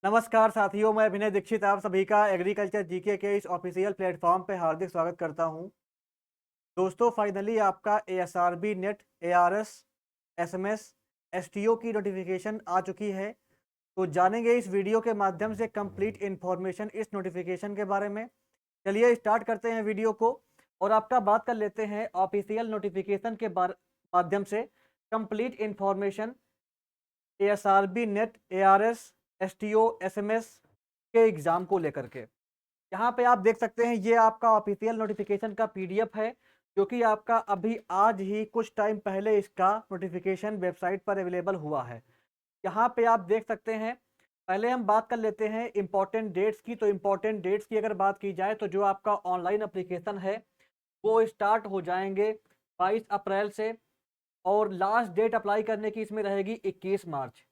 नमस्कार साथियों, मैं अभिनय दीक्षित आप सभी का एग्रीकल्चर जीके के इस ऑफिशियल प्लेटफॉर्म पे हार्दिक स्वागत करता हूं। दोस्तों, फाइनली आपका ASRB net, ARS, SMS, STO की नोटिफिकेशन आ चुकी है। तो जानेंगे इस वीडियो के माध्यम से कंप्लीट इन्फॉर्मेशन इस नोटिफिकेशन के बारे में। चलिए स्टार्ट करते हैं वीडियो को और आपका बात कर लेते हैं ऑफिशियल नोटिफिकेशन के माध्यम से complete information ASRB net, ARS, STO, SMS के एग्ज़ाम को लेकर के। यहाँ पे आप देख सकते हैं ये आपका ऑफिशियल नोटिफिकेशन का पीडीएफ है, जो कि आपका अभी आज ही कुछ टाइम पहले इसका नोटिफिकेशन वेबसाइट पर अवेलेबल हुआ है। यहाँ पे आप देख सकते हैं। पहले हम बात कर लेते हैं इम्पोर्टेंट डेट्स की। तो इम्पोर्टेंट डेट्स की अगर बात की जाए तो जो आपका ऑनलाइन एप्लीकेशन है वो स्टार्ट हो जाएंगे 22 अप्रैल से और लास्ट डेट अप्लाई करने की इसमें रहेगी 21 मार्च।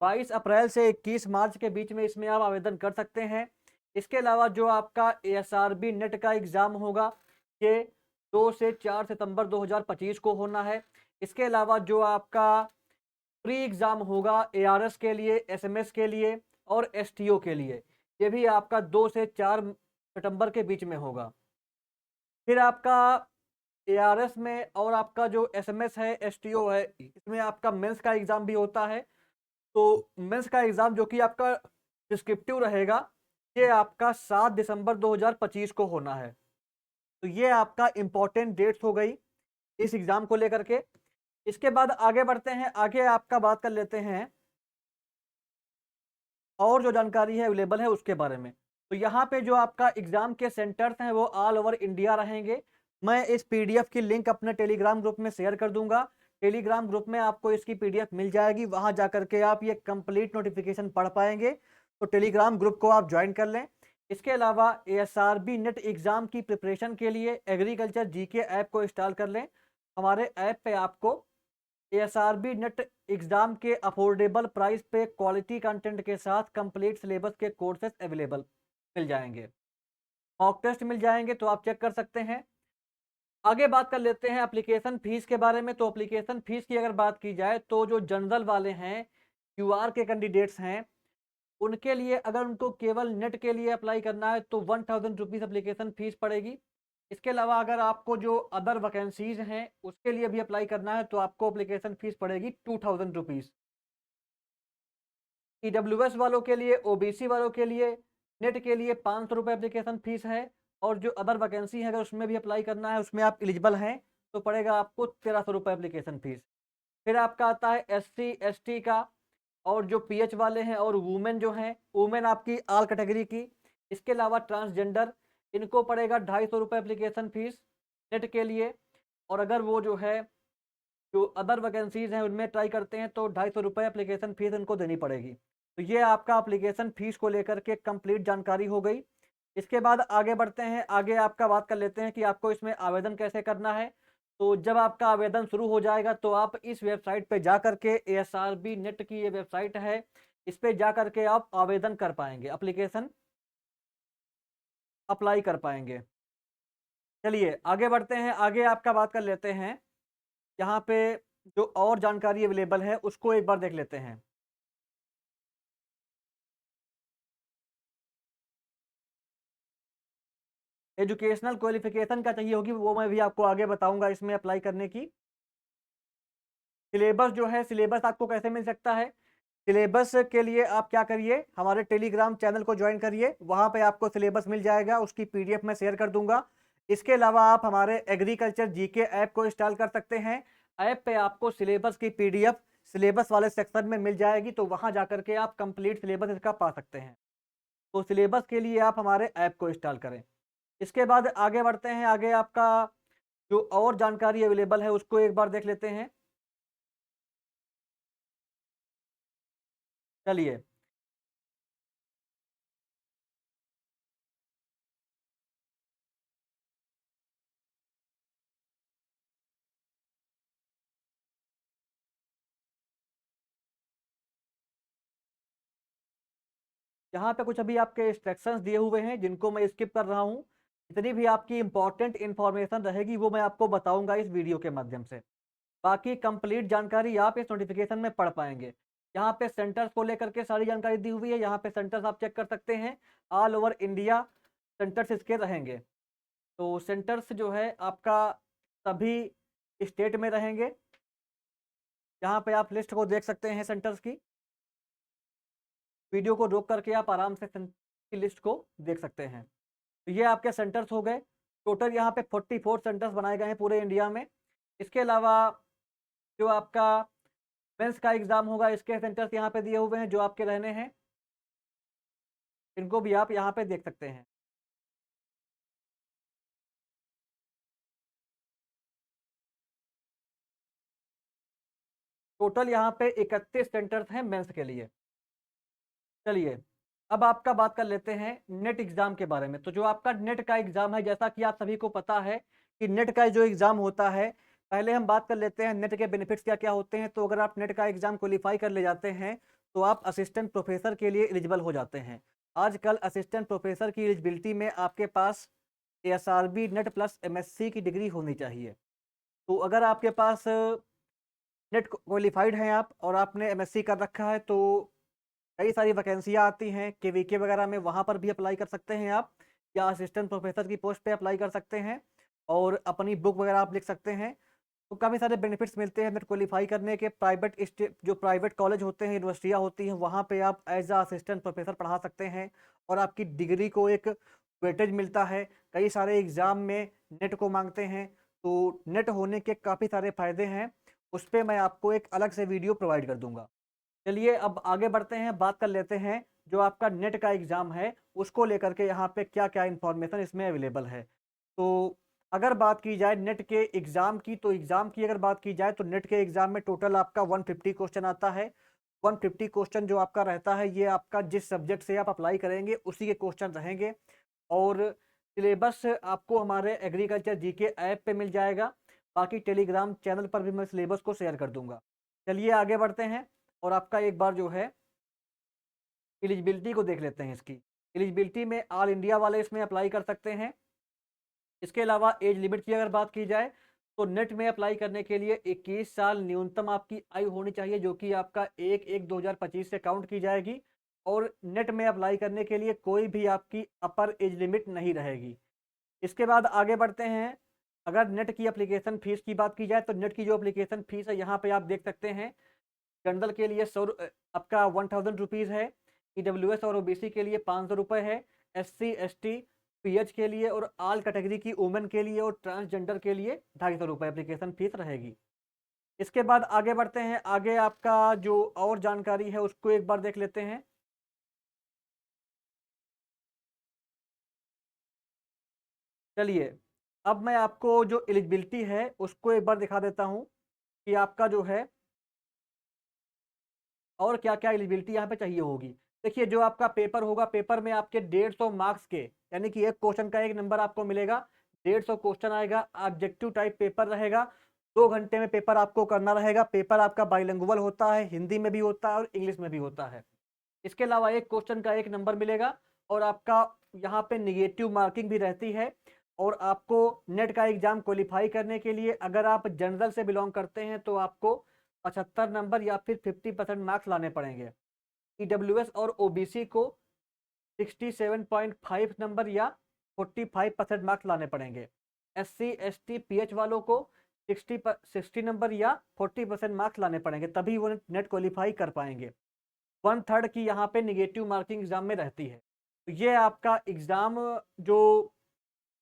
22 अप्रैल से 21 मार्च के बीच में इसमें आप आवेदन कर सकते हैं। इसके अलावा जो आपका एएसआरबी नेट का एग्ज़ाम होगा ये 2 से 4 सितंबर 2025 को होना है। इसके अलावा जो आपका प्री एग्ज़ाम होगा एआरएस के लिए, एसएमएस के लिए और एसटीओ के लिए, ये भी आपका 2 से 4 सितंबर के बीच में होगा। फिर आपका एआरएस में और आपका जो एसएमएस है, एसटीओ है, इसमें आपका मेंस का एग्ज़ाम भी होता है। तो मेंस का एग्ज़ाम जो कि आपका डिस्क्रिप्टिव रहेगा, ये आपका 7 दिसंबर 2025 को होना है। तो ये आपका इम्पोर्टेंट डेट्स हो गई इस एग्ज़ाम को लेकर के। इसके बाद आगे बढ़ते हैं, आगे आपका बात कर लेते हैं और जो जानकारी है अवेलेबल है उसके बारे में। तो यहाँ पे जो आपका एग्ज़ाम के सेंटर्स हैं वो ऑल ओवर इंडिया रहेंगे। मैं इस पीडीएफ की लिंक अपने टेलीग्राम ग्रुप में शेयर कर दूंगा। टेलीग्राम ग्रुप में आपको इसकी पीडीएफ मिल जाएगी, वहाँ जा करके आप ये कंप्लीट नोटिफिकेशन पढ़ पाएंगे। तो टेलीग्राम ग्रुप को आप ज्वाइन कर लें। इसके अलावा एएसआरबी नेट एग्ज़ाम की प्रिपरेशन के लिए एग्रीकल्चर जीके ऐप को इंस्टॉल कर लें। हमारे ऐप पे आपको एएसआरबी नेट एग्जाम के अफोर्डेबल प्राइस पे क्वालिटी कंटेंट के साथ कंप्लीट सिलेबस के कोर्सेज अवेलेबल मिल जाएंगे। मॉक टेस्ट मिल जाएंगे, तो आप चेक कर सकते हैं। आगे बात कर लेते हैं एप्लीकेशन फीस के बारे में। तो एप्लीकेशन फीस की अगर बात की जाए तो जो जनरल वाले हैं, क्यूआर के कैंडिडेट्स हैं, उनके लिए अगर उनको केवल नेट के लिए अप्लाई करना है तो 1000 रुपीज़ एप्लीकेशन फीस पड़ेगी। इसके अलावा अगर आपको जो अदर वैकेंसीज हैं उसके लिए भी अप्लाई करना है तो आपको एप्लीकेशन फीस पड़ेगी 2000 रुपीज़। ईडब्ल्यूएस वालों के लिए, ओबीसी वालों के लिए नेट के लिए 500 रुपये एप्लीकेशन फीस है। और जो अदर वैकेंसी है अगर उसमें भी अप्लाई करना है, उसमें आप एलिजिबल हैं, तो पड़ेगा आपको 1300 रुपये एप्लीकेशन फीस। फिर आपका आता है एससी एसटी का और जो पीएच वाले हैं और वुमेन जो हैं, वुमेन आपकी आल कैटेगरी की। इसके अलावा ट्रांसजेंडर, इनको पड़ेगा 250 रुपये एप्लीकेशन फीस नेट के लिए। और अगर वो जो है जो अदर वैकेंसीज हैं उनमें ट्राई करते हैं तो 250 रुपये एप्लीकेशन फीस इनको देनी पड़ेगी। तो ये आपका एप्लीकेशन फीस को लेकर के कंप्लीट जानकारी हो गई। इसके बाद आगे बढ़ते हैं, आगे आपका बात कर लेते हैं कि आपको इसमें आवेदन कैसे करना है। तो जब आपका आवेदन शुरू हो जाएगा तो आप इस वेबसाइट पे जा करके, एएसआरबी नेट की ये वेबसाइट है, इस पे जा करके आप आवेदन कर पाएंगे, एप्लीकेशन अप्लाई कर पाएंगे। चलिए आगे बढ़ते हैं, आगे आपका बात कर लेते हैं। यहाँ पे जो और जानकारी अवेलेबल है उसको एक बार देख लेते हैं। एजुकेशनल क्वालिफिकेशन का चाहिए होगी, वो मैं भी आपको आगे बताऊंगा इसमें अप्लाई करने की। सिलेबस जो है, सिलेबस आपको कैसे मिल सकता है। सिलेबस के लिए आप क्या करिए, हमारे टेलीग्राम चैनल को ज्वाइन करिए, वहाँ पे आपको सिलेबस मिल जाएगा, उसकी पीडीएफ मैं शेयर कर दूंगा। इसके अलावा आप हमारे एग्रीकल्चर जीके ऐप को इंस्टॉल कर सकते हैं। ऐप पे आपको सिलेबस की पीडीएफ सिलेबस वाले सेक्शन में मिल जाएगी, तो वहाँ जा करके आप कंप्लीट सिलेबस इसका पा सकते हैं। तो सिलेबस के लिए आप हमारे ऐप को इंस्टॉल करें। इसके बाद आगे बढ़ते हैं, आगे आपका जो और जानकारी अवेलेबल है उसको एक बार देख लेते हैं। चलिए यहाँ पे कुछ अभी आपके इंस्ट्रक्शंस दिए हुए हैं जिनको मैं स्किप कर रहा हूँ। जितनी भी आपकी इंपॉर्टेंट इन्फॉर्मेशन रहेगी वो मैं आपको बताऊंगा इस वीडियो के माध्यम से। बाकी कंप्लीट जानकारी आप इस नोटिफिकेशन में पढ़ पाएंगे। यहाँ पे सेंटर्स को लेकर के सारी जानकारी दी हुई है। यहाँ पे सेंटर्स आप चेक कर सकते हैं, ऑल ओवर इंडिया सेंटर्स इसके रहेंगे। तो सेंटर्स जो है आपका सभी स्टेट में रहेंगे। यहाँ पे आप लिस्ट को देख सकते हैं सेंटर्स की। वीडियो को रोक करके आप आराम से सेंटर की लिस्ट को देख सकते हैं। तो ये आपके सेंटर्स हो गए। टोटल यहाँ पे 44 सेंटर्स बनाए गए हैं पूरे इंडिया में। इसके अलावा जो आपका मेंस का एग्जाम होगा, इसके सेंटर्स यहाँ पे दिए हुए हैं जो आपके रहने हैं, इनको भी आप यहाँ पे देख सकते हैं। टोटल यहाँ पे 31 सेंटर्स हैं मेंस के लिए। चलिए अब आपका बात कर लेते हैं नेट एग्जाम के बारे में। तो जो आपका नेट का एग्जाम है, जैसा कि आप सभी को पता है कि नेट का जो एग्जाम होता है, पहले हम बात कर लेते हैं नेट के बेनिफिट्स क्या क्या होते हैं। तो अगर आप नेट का एग्जाम क्वालिफाई कर ले जाते हैं तो आप असिस्टेंट प्रोफेसर के लिए एलिजिबल हो जाते हैं। आजकल असिस्टेंट प्रोफेसर की एलिजिबिलिटी में आपके पास ASRB नेट प्लस MSc की डिग्री होनी चाहिए। तो अगर आपके पास नेट क्वालिफाइड हैं आप और आपने MSc कर रखा है, तो कई सारी वैकेंसियाँ आती हैं KVK वगैरह में, वहाँ पर भी अप्लाई कर सकते हैं आप, या असिस्टेंट प्रोफेसर की पोस्ट पे अप्लाई कर सकते हैं और अपनी बुक वगैरह आप लिख सकते हैं। तो काफ़ी सारे बेनिफिट्स मिलते हैं नेट क्वालिफाई करने के। जो प्राइवेट कॉलेज होते हैं, यूनिवर्सिटियाँ होती हैं, वहाँ पे आप एज अ असिस्टेंट प्रोफेसर पढ़ा सकते हैं और आपकी डिग्री को एक वेटेज मिलता है। कई सारे एग्ज़ाम में नेट को मांगते हैं, तो नेट होने के काफ़ी सारे फ़ायदे हैं। उस पर मैं आपको एक अलग से वीडियो प्रोवाइड कर दूंगा। चलिए अब आगे बढ़ते हैं, बात कर लेते हैं जो आपका नेट का एग्ज़ाम है उसको लेकर के यहाँ पे क्या क्या इन्फॉर्मेशन इसमें अवेलेबल है। तो अगर बात की जाए नेट के एग्ज़ाम की, तो एग्ज़ाम की अगर बात की जाए तो नेट के एग्ज़ाम में टोटल आपका 150 क्वेश्चन आता है। 150 क्वेश्चन जो आपका रहता है, ये आपका जिस सब्जेक्ट से आप अप्लाई करेंगे उसी के क्वेश्चन रहेंगे। और सिलेबस आपको हमारे एग्रीकल्चर जीके ऐप पे मिल जाएगा। बाकी टेलीग्राम चैनल पर भी मैं सिलेबस को शेयर कर दूंगा। चलिए आगे बढ़ते हैं और आपका एक बार जो है एलिजिबिलिटी को देख लेते हैं। इसकी एलिजिबिलिटी में ऑल इंडिया वाले इसमें अप्लाई कर सकते हैं। इसके अलावा एज लिमिट की अगर बात की जाए तो नेट में अप्लाई करने के लिए 21 साल न्यूनतम आपकी आयु होनी चाहिए, जो कि आपका 1/1/2025 से काउंट की जाएगी। और नेट में अप्लाई करने के लिए कोई भी आपकी अपर एज लिमिट नहीं रहेगी। इसके बाद आगे बढ़ते हैं। अगर नेट की एप्लीकेशन फीस की बात की जाए तो नेट की जो एप्लीकेशन फीस है यहाँ पे आप देख सकते हैं। जनरल के लिए आपका 1000 रुपीज़ है। EWS और OBC के लिए 500 रुपये है। SC ST PH के लिए और ऑल कैटेगरी की वुमेन के लिए और ट्रांसजेंडर के लिए 250 रुपये एप्लीकेशन फीस रहेगी। इसके बाद आगे बढ़ते हैं। आगे आपका जो और जानकारी है उसको एक बार देख लेते हैं। चलिए अब मैं आपको जो एलिजिबिलिटी है उसको एक बार दिखा देता हूँ कि आपका जो है और क्या क्या एलिजिबिलिटी यहाँ पे चाहिए होगी। देखिए जो आपका पेपर होगा, पेपर में आपके 150 मार्क्स के, यानी कि एक क्वेश्चन का एक नंबर आपको मिलेगा। 150 क्वेश्चन आएगा, ऑब्जेक्टिव टाइप पेपर रहेगा। 2 घंटे में पेपर आपको करना रहेगा। पेपर आपका बाइलिंगुअल होता है, हिंदी में भी होता है और इंग्लिश में भी होता है। इसके अलावा एक क्वेश्चन का एक नंबर मिलेगा और आपका यहाँ पे निगेटिव मार्किंग भी रहती है। और आपको नेट का एग्जाम क्वालिफाई करने के लिए अगर आप जनरल से बिलोंग करते हैं तो आपको 75 नंबर या फिर 50% मार्क्स लाने पड़ेंगे। EWS और OBC को 67.5 नंबर या 45% मार्क्स लाने पड़ेंगे। SC ST PH वालों को 60 नंबर या 40% मार्क्स लाने पड़ेंगे, तभी वो नेट क्वालिफाई कर पाएंगे। 1/3 की यहाँ पे निगेटिव मार्किंग एग्जाम में रहती है। तो ये आपका एग्जाम जो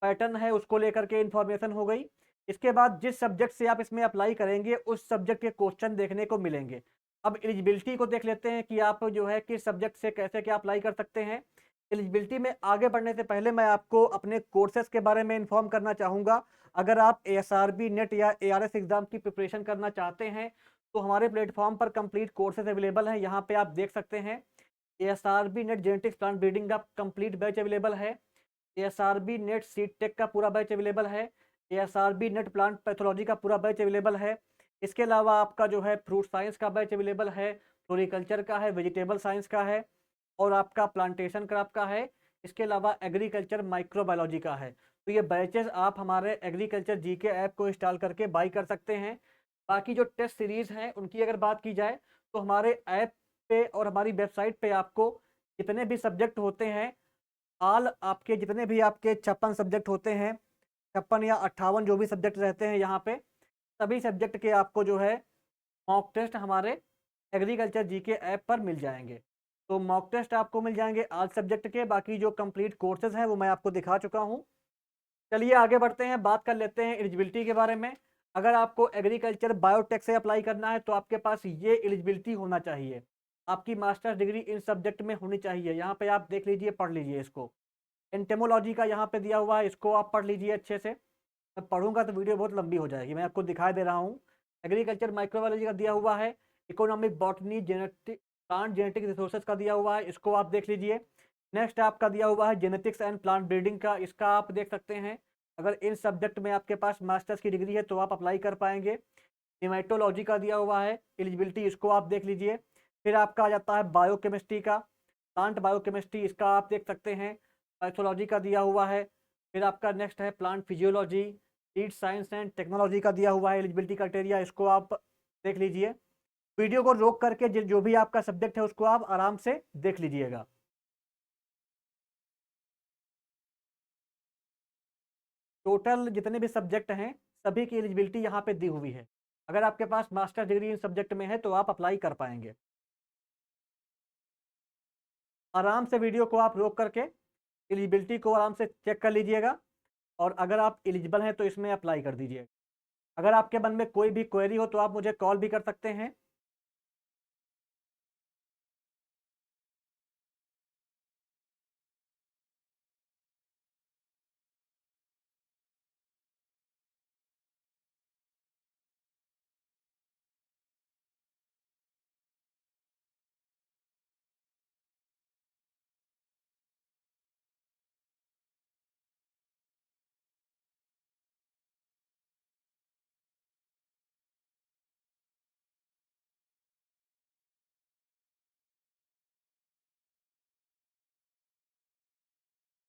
पैटर्न है उसको लेकर के इंफॉर्मेशन हो गई। इसके बाद जिस सब्जेक्ट से आप इसमें अप्लाई करेंगे उस सब्जेक्ट के क्वेश्चन देखने को मिलेंगे। अब एलिजिबिलिटी को देख लेते हैं कि आप जो है किस सब्जेक्ट से कैसे क्या अप्लाई कर सकते हैं। एलिजिबिलिटी में आगे बढ़ने से पहले मैं आपको अपने कोर्सेज के बारे में इन्फॉर्म करना चाहूँगा। अगर आप ASRB नेट या ARS एग्जाम की प्रिपरेशन करना चाहते हैं तो हमारे प्लेटफॉर्म पर कंप्लीट कोर्सेज अवेलेबल हैं। यहाँ पे आप देख सकते हैं ASRB net genetics plant breeding का कंप्लीट बैच अवेलेबल है। ASRB नेट सीड टेक का पूरा बैच अवेलेबल है। ASRB नेट प्लांट पैथोलॉजी का पूरा बैच अवेलेबल है। इसके अलावा आपका जो है फ्रूट साइंस का बैच अवेलेबल है, फ्लोरिकल्चर का है, वेजिटेबल साइंस का है और आपका प्लांटेशन क्रॉप का है। इसके अलावा एग्रीकल्चर माइक्रोबायोलॉजी का है। तो ये बैचेस आप हमारे एग्रीकल्चर जीके ऐप को इंस्टॉल करके बाई कर सकते हैं। बाकी जो टेस्ट सीरीज़ हैं उनकी अगर बात की जाए तो हमारे ऐप पे और हमारी वेबसाइट पे आपको जितने भी सब्जेक्ट होते हैं, आपके जितने भी आपके 56 सब्जेक्ट होते हैं, 56 या 58 जो भी सब्जेक्ट रहते हैं यहाँ पे, सभी सब्जेक्ट के आपको जो है मॉक टेस्ट हमारे एग्रीकल्चर जीके ऐप पर मिल जाएँगे। तो मॉक टेस्ट आपको मिल जाएँगे आज सब्जेक्ट के, बाकी जो कंप्लीट कोर्सेज़ हैं वो मैं आपको दिखा चुका हूँ। चलिए आगे बढ़ते हैं, बात कर लेते हैं एलिजिबिलिटी के बारे में। अगर आपको एग्रीकल्चर बायोटेक से अप्लाई करना है तो आपके पास ये एलिजिबिलिटी होना चाहिए। आपकी मास्टर्स डिग्री इन सब्जेक्ट में होनी चाहिए। यहाँ पे आप देख लीजिए, पढ़ लीजिए इसको। एंटेमोलॉजी का यहाँ पे दिया हुआ है, इसको आप पढ़ लीजिए अच्छे से। मैं पढ़ूँगा तो वीडियो बहुत लंबी हो जाएगी, मैं आपको दिखाई दे रहा हूँ। एग्रीकल्चर माइक्रोबायोलॉजी का दिया हुआ है, economic botany genetic plant genetic resources का दिया हुआ है, इसको आप देख लीजिए। नेक्स्ट आपका दिया हुआ है जेनेटिक्स एंड प्लांट ब्रीडिंग का, इसका आप देख सकते हैं। अगर इन सब्जेक्ट में आपके पास मास्टर्स की डिग्री है तो आप अप्लाई कर पाएंगे। निमेटोलॉजी का दिया हुआ है एलिजिबिलिटी, इसको आप देख लीजिए। फिर आपका आ जाता है बायोकेमिस्ट्री का, प्लांट बायोकेमिस्ट्री, इसका आप देख सकते हैं। पैथोलॉजी का दिया हुआ है। फिर आपका नेक्स्ट है plant physiology, seed science and technology का दिया हुआ है एलिजिबिलिटी क्राइटेरिया, इसको आप देख लीजिए। वीडियो को रोक करके जो भी आपका सब्जेक्ट है उसको आप आराम से देख लीजिएगा। टोटल जितने भी सब्जेक्ट हैं सभी की एलिजिबिलिटी यहाँ पे दी हुई है। अगर आपके पास मास्टर डिग्री इन सब्जेक्ट में है तो आप अप्लाई कर पाएंगे। आराम से वीडियो को आप रोक करके एलिजिबिलिटी को आराम से चेक कर लीजिएगा और अगर आप एलिजिबल हैं तो इसमें अप्लाई कर दीजिए। अगर आपके मन में कोई भी क्वेरी हो तो आप मुझे कॉल भी कर सकते हैं।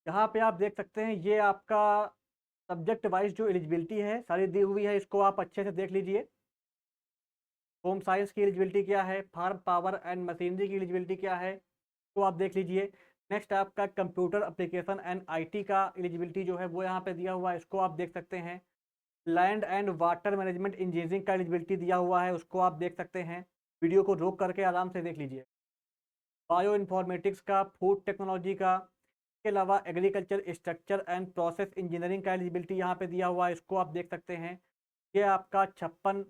यहाँ पे आप देख सकते हैं ये आपका सब्जेक्ट वाइज जो एलिजिबिलिटी है सारी दी हुई है, इसको आप अच्छे से देख लीजिए। होम साइंस की एलिजिबिलिटी क्या है, फार्म पावर एंड मशीनरी की एलिजिबिलिटी क्या है, तो आप देख लीजिए। नेक्स्ट आपका कंप्यूटर एप्लीकेशन एंड आईटी का एलिजिबिलिटी जो है वो यहाँ पे दिया हुआ है, इसको आप देख सकते हैं। Land and water management engineering का एलिजिबिलिटी दिया हुआ है, उसको आप देख सकते हैं। वीडियो को रोक करके आराम से देख लीजिए। बायो इन्फॉर्मेटिक्स का, फूड टेक्नोलॉजी का, इसके अलावा agriculture structure and process engineering का एलिजिबिलिटी यहाँ पे दिया हुआ है, इसको आप देख सकते हैं। ये आपका 56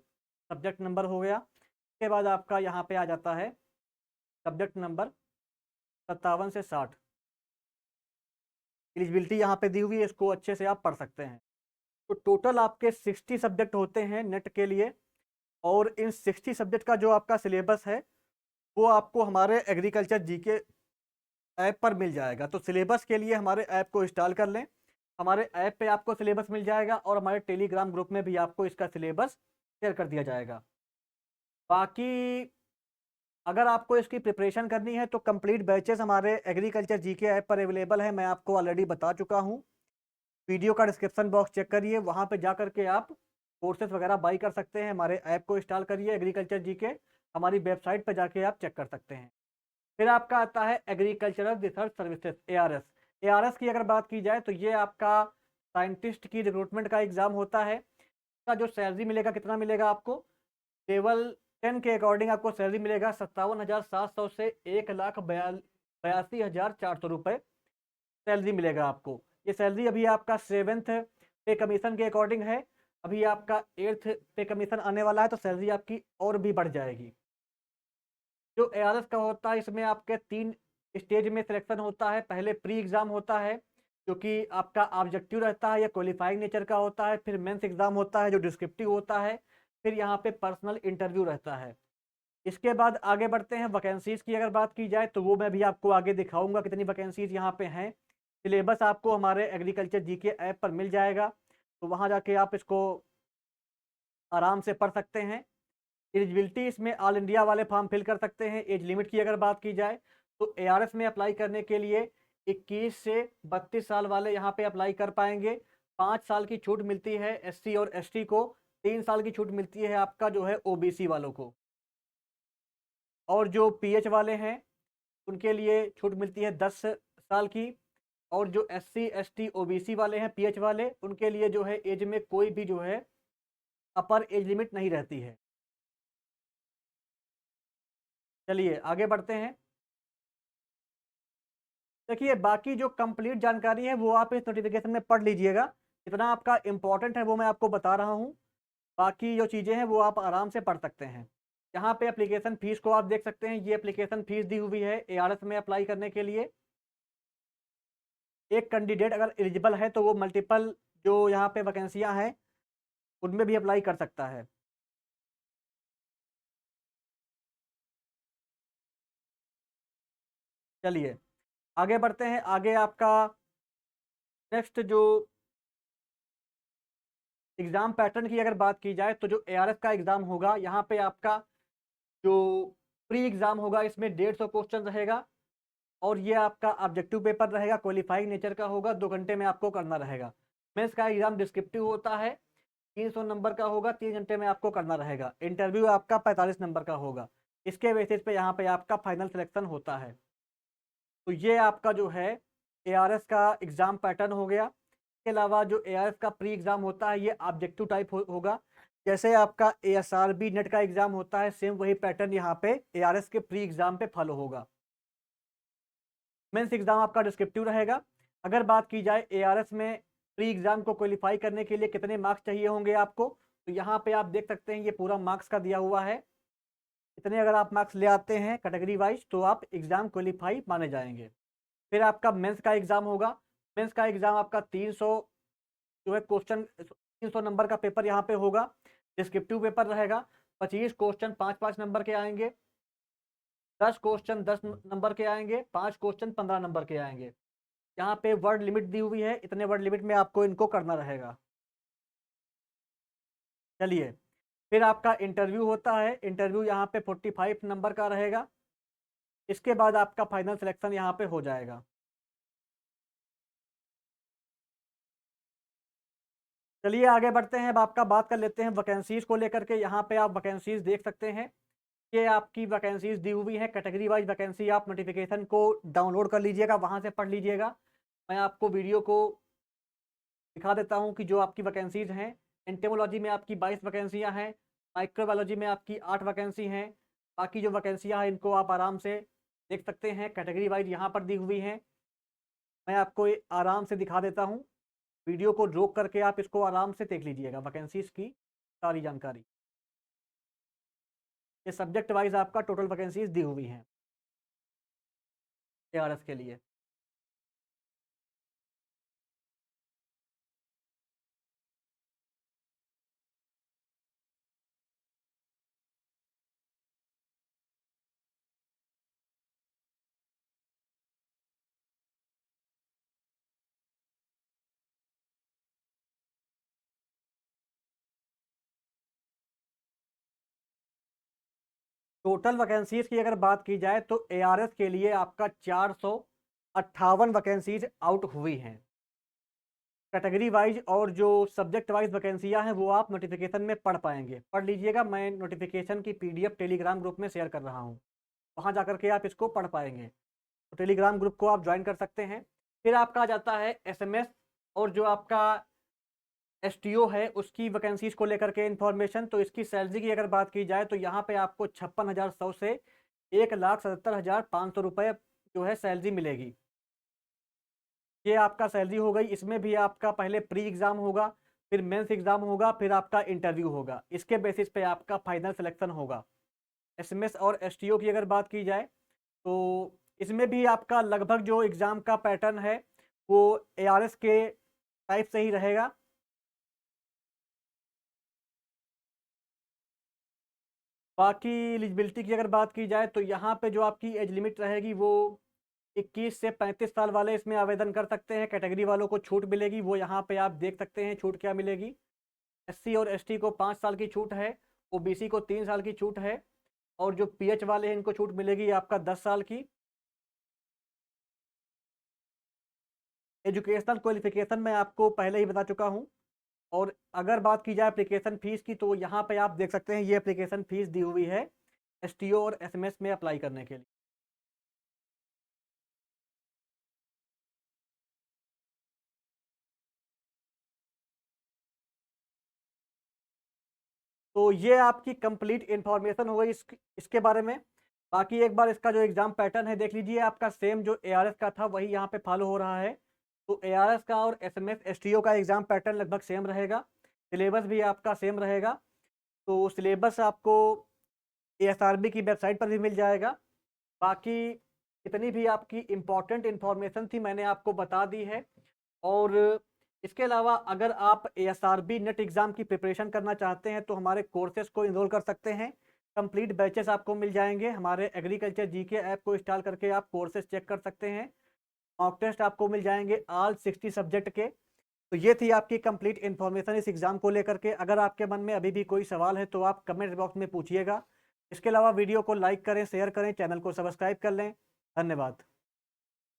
सब्जेक्ट नंबर हो गया। इसके बाद आपका यहाँ पे आ जाता है सब्जेक्ट नंबर 57 से 60 एलिजिबिलिटी यहाँ पे दी हुई है, इसको अच्छे से आप पढ़ सकते हैं। तो टोटल आपके 60 सब्जेक्ट होते हैं नेट के लिए और इन 60 सब्जेक्ट का जो आपका सिलेबस है वो आपको हमारे एग्रीकल्चर जीके ऐप पर मिल जाएगा। तो सिलेबस के लिए हमारे ऐप को इंस्टॉल कर लें। हमारे ऐप पे आपको सिलेबस मिल जाएगा और हमारे टेलीग्राम ग्रुप में भी आपको इसका सिलेबस शेयर कर दिया जाएगा। बाकी अगर आपको इसकी प्रिपरेशन करनी है तो कंप्लीट बैचेस हमारे एग्रीकल्चर जीके ऐप पर अवेलेबल है, मैं आपको ऑलरेडी बता चुका हूँ। वीडियो का डिस्क्रिप्शन बॉक्स चेक करिए, वहाँ पे जा करके आप कोर्सेज वगैरह बाई कर सकते हैं। हमारे ऐप को इंस्टॉल करिए एग्रीकल्चर जीके, हमारी वेबसाइट पर जाके आप चेक कर सकते हैं। फिर आपका आता है agricultural research services, ARS. ARS की अगर बात की जाए तो ये आपका साइंटिस्ट की रिक्रूटमेंट का एग्जाम होता है। इसका जो सैलरी मिलेगा कितना मिलेगा आपको, लेवल 10 के अकॉर्डिंग आपको सैलरी मिलेगा 57,700 से 1,82,400 रुपये सैलरी मिलेगा आपको। ये सैलरी अभी आपका 7th पे कमीशन के अकॉर्डिंग है। अभी आपका 8th पे कमीशन आने वाला है तो सैलरी आपकी और भी बढ़ जाएगी। जो एआरएस का होता है इसमें आपके 3 स्टेज में सिलेक्शन होता है। पहले प्री एग्जाम होता है जो कि आपका ऑब्जेक्टिव रहता है, या क्वालिफाइंग नेचर का होता है। फिर मेंस एग्जाम होता है जो डिस्क्रिप्टिव होता है। फिर यहाँ पे पर्सनल इंटरव्यू रहता है। इसके बाद आगे बढ़ते हैं, वैकेंसीज की अगर बात की जाए तो वो मैं भी आपको आगे दिखाऊंगा कितनी वैकेंसीज यहाँ पे हैं। सिलेबस आपको हमारे एग्रीकल्चर जीके ऐप पर मिल जाएगा, तो वहाँ जाके आप इसको आराम से पढ़ सकते हैं। एलिजिबिलिटी इसमें ऑल इंडिया वाले फॉर्म फिल कर सकते हैं। एज लिमिट की अगर बात की जाए तो एआरएस में अप्लाई करने के लिए 21 से 32 साल वाले यहाँ पे अप्लाई कर पाएंगे। 5 साल की छूट मिलती है एससी और एसटी को, 3 साल की छूट मिलती है आपका जो है ओबीसी वालों को। और जो पीएच वाले हैं उनके लिए छूट मिलती है 10 साल की। और जो SC ST OBC वाले हैं पीएच वाले, उनके लिए जो है एज में कोई भी जो है अपर एज लिमिट नहीं रहती है। चलिए आगे बढ़ते हैं। देखिए बाकी जो कंप्लीट जानकारी है वो आप इस नोटिफिकेशन में पढ़ लीजिएगा, इतना आपका इम्पोर्टेंट है वो मैं आपको बता रहा हूँ। बाकी जो चीज़ें हैं वो आप आराम से पढ़ सकते हैं। यहाँ पे एप्लीकेशन फ़ीस को आप देख सकते हैं, ये एप्लीकेशन फ़ीस दी हुई है ARS में अप्लाई करने के लिए। एक कैंडिडेट अगर एलिजिबल है तो वो मल्टीपल जो यहाँ पे वैकेंसियाँ हैं उनमें भी अप्लाई कर सकता है। चलिए आगे बढ़ते हैं। आगे आपका नेक्स्ट जो एग्ज़ाम पैटर्न की अगर बात की जाए तो जो ARS का एग्ज़ाम होगा यहाँ पे आपका जो प्री एग्ज़ाम होगा इसमें 150 क्वेश्चन रहेगा और ये आपका ऑब्जेक्टिव पेपर रहेगा, क्वालिफाइंग नेचर का होगा, 2 घंटे में आपको करना रहेगा। मेंस का एग्ज़ाम डिस्क्रिप्टिव होता है, 300 नंबर का होगा, 3 घंटे में आपको करना रहेगा। इंटरव्यू आपका 45 नंबर का होगा। इसके बेसिस पे यहाँ पे आपका फाइनल सिलेक्शन होता है। तो ये आपका जो है ARS का एग्ज़ाम पैटर्न हो गया। इसके अलावा जो ARS का प्री एग्ज़ाम होता है ये ऑब्जेक्टिव टाइप होगा। जैसे आपका ASRB नेट का एग्ज़ाम होता है सेम वही पैटर्न यहाँ पे ARS के प्री एग्ज़ाम पे फॉलो होगा। मेंस एग्ज़ाम आपका डिस्क्रिप्टिव रहेगा। अगर बात की जाए ARS में प्री एग्ज़ाम को क्वालिफाई करने के लिए कितने मार्क्स चाहिए होंगे आपको, तो यहाँ पे आप देख सकते हैं ये पूरा मार्क्स का दिया हुआ है। इतने अगर आप मार्क्स ले आते हैं कैटेगरी वाइज तो आप एग्ज़ाम क्वालिफाई माने जाएंगे। फिर आपका मेंस का एग्ज़ाम होगा। मेंस का एग्ज़ाम आपका 300 जो है क्वेश्चन 300 नंबर का पेपर यहाँ पे होगा। डिस्क्रिप्टिव पेपर रहेगा। 25 क्वेश्चन 5-5 नंबर के आएंगे, 10 क्वेश्चन 10 नंबर के आएंगे, 5 क्वेश्चन 15 नंबर के आएंगे। यहाँ पे वर्ड लिमिट दी हुई है, इतने वर्ड लिमिट में आपको इनको करना रहेगा। चलिए फिर आपका इंटरव्यू होता है। इंटरव्यू यहाँ पे 45 नंबर का रहेगा। इसके बाद आपका फाइनल सिलेक्शन यहाँ पे हो जाएगा। चलिए आगे बढ़ते हैं। अब आपका बात कर लेते हैं वैकेंसीज को लेकर के। यहाँ पे आप वैकेंसीज देख सकते हैं, ये आपकी वैकेंसीज दी हुई है कैटेगरी वाइज वैकेंसी। आप नोटिफिकेशन को डाउनलोड कर लीजिएगा, वहाँ से पढ़ लीजिएगा। मैं आपको वीडियो को दिखा देता हूँ कि जो आपकी वैकेंसीज हैं। एंटेमोलॉजी में आपकी 22 वैकेंसियाँ हैं, माइक्रोबायोलॉजी में आपकी 8 वैकेंसी हैं। बाकी जो वैकेंसियाँ हैं इनको आप आराम से देख सकते हैं, कैटेगरी वाइज यहाँ पर दी हुई हैं। मैं आपको ये आराम से दिखा देता हूँ, वीडियो को रोक करके आप इसको आराम से देख लीजिएगा वैकेंसीज की सारी जानकारी। ये सब्जेक्ट वाइज आपका टोटल वैकेंसीज दी हुई हैं ARS के लिए। टोटल वैकेंसीज की अगर बात की जाए तो ARS के लिए आपका 458 वैकेंसीज आउट हुई हैं कैटेगरी वाइज। और जो सब्जेक्ट वाइज वैकेंसियां हैं वो आप नोटिफिकेशन में पढ़ पाएंगे, पढ़ लीजिएगा। मैं नोटिफिकेशन की PDF टेलीग्राम ग्रुप में शेयर कर रहा हूँ, वहाँ जा करके आप इसको पढ़ पाएंगे। तो टेलीग्राम ग्रुप को आप ज्वाइन कर सकते हैं। फिर आपका आ जाता है SMS और जो आपका STO है उसकी वैकेंसीज को लेकर के इन्फॉर्मेशन। तो इसकी सैलरी की अगर बात की जाए तो यहाँ पे आपको 56,100 से 1,77,500 रुपये जो है सैलरी मिलेगी। ये आपका सैलरी हो गई। इसमें भी आपका पहले प्री एग्ज़ाम होगा, फिर मेंस एग्ज़ाम होगा, फिर आपका इंटरव्यू होगा। इसके बेसिस पे आपका फाइनल सिलेक्शन होगा। SMS और STO की अगर बात की जाए तो इसमें भी आपका लगभग जो एग्ज़ाम का पैटर्न है वो ARS के टाइप से ही रहेगा। बाकी एलिजिबिलिटी की अगर बात की जाए तो यहाँ पे जो आपकी एज लिमिट रहेगी वो 21 से 35 साल वाले इसमें आवेदन कर सकते हैं। कैटेगरी वालों को छूट मिलेगी, वो यहाँ पे आप देख सकते हैं छूट क्या मिलेगी। SC और ST को 5 साल की छूट है, OBC को 3 साल की छूट है और जो PH वाले हैं इनको छूट मिलेगी आपका 10 साल की। एजुकेशनल क्वालिफिकेशन मैं आपको पहले ही बता चुका हूँ। और अगर बात की जाए एप्लीकेशन फ़ीस की तो यहाँ पे आप देख सकते हैं ये एप्लीकेशन फ़ीस दी हुई है। एसटीओ और एसएमएस में अप्लाई करने के लिए। तो ये आपकी कंप्लीट इन्फॉर्मेशन हो गई इसके बारे में। बाकी एक बार इसका जो एग्ज़ाम पैटर्न है देख लीजिए, आपका सेम जो एआरएस का था वही यहाँ पे फॉलो हो रहा है। तो एआरएस का और एसएमएस एसटीओ का एग्ज़ाम पैटर्न लगभग सेम रहेगा, सिलेबस भी आपका सेम रहेगा। तो सिलेबस आपको एएसआरबी की वेबसाइट पर भी मिल जाएगा। बाकी जितनी भी आपकी इम्पोर्टेंट इन्फॉर्मेशन थी मैंने आपको बता दी है। और इसके अलावा अगर आप एएसआरबी नेट एग्ज़ाम की प्रिपरेशन करना चाहते हैं तो हमारे कोर्सेज़ को इनरोल कर सकते हैं। कंप्लीट बैचेस आपको मिल जाएंगे। हमारे एग्रीकल्चर जीके ऐप को इंस्टॉल करके आप कोर्सेज़ चेक कर सकते हैं। मॉक टेस्ट आपको मिल जाएंगे ऑल 60 सब्जेक्ट के। तो ये थी आपकी कंप्लीट इन्फॉर्मेशन इस एग्ज़ाम को लेकर के। अगर आपके मन में अभी भी कोई सवाल है तो आप कमेंट बॉक्स में पूछिएगा। इसके अलावा वीडियो को लाइक करें, शेयर करें, चैनल को सब्सक्राइब कर लें। धन्यवाद।